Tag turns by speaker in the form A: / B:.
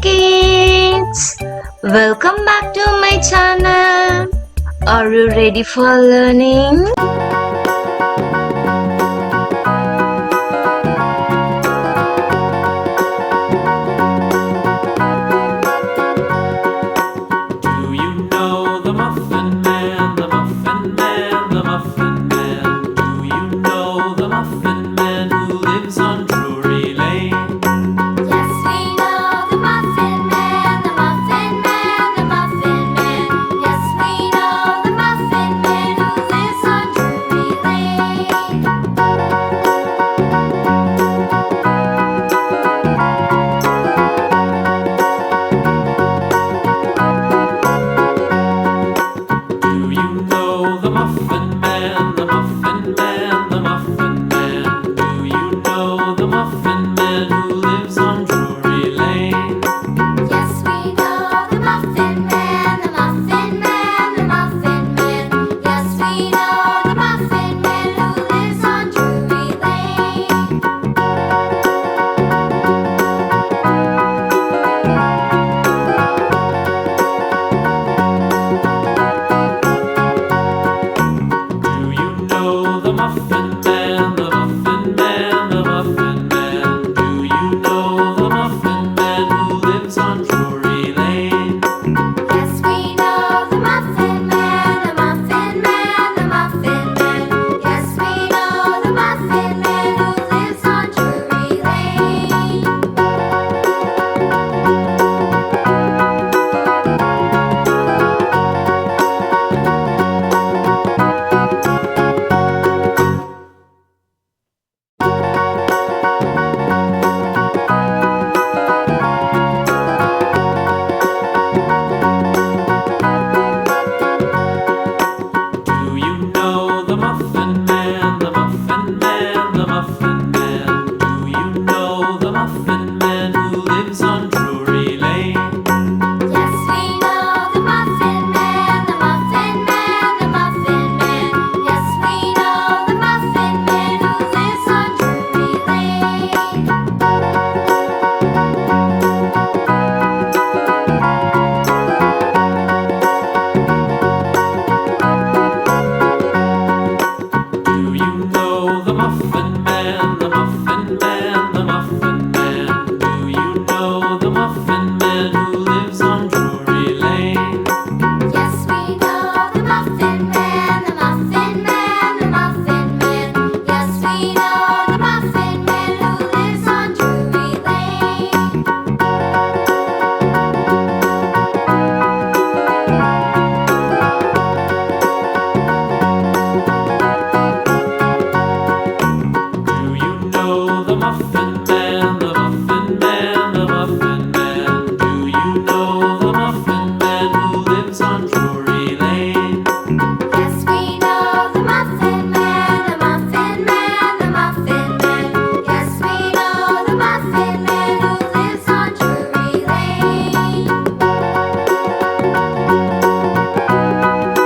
A: kids! Welcome back to my channel. Are you ready for learning?
B: Do you know the Muffin Man, the Muffin Man, the Muffin Man? Do you know the Muffin Man who lives on Drury Lane?
C: Yes, we know the Muffin Man, the Muffin Man, the Muffin Man. Yes, we know the Muffin Man who lives on Drury Lane.
B: Do you know the Muffin Man, the Muffin Man, the Muffin Man? Do you know the Muffin Man who lives on Drury Lane?
C: Yes, we know the Muffin Man, the Muffin Man, the Muffin Man. Yes, we know the Muffin Man who lives on Drury Lane.
B: Do you know the Muffin Man, the Muffin Man, the Muffin Man? Do you know the Muffin Man who lives on Drury Lane?
C: Yes, we know the Muffin Man, the Muffin Man, the Muffin Man. Yes, we know the Muffin Man who lives on Drury Lane.
B: Do you know the Muffin Man, the Muffin Man, the Muffin Man? Do you know the Muffin Man who lives on Drury Lane?
C: Yes, we know the Muffin Man, the Muffin Man, the Muffin Man. Yes, we know the Muffin Man who lives on Drury Lane.
B: Do you know the Muffin Man, the Muffin Man, the Muffin Man? Do you know the Muffin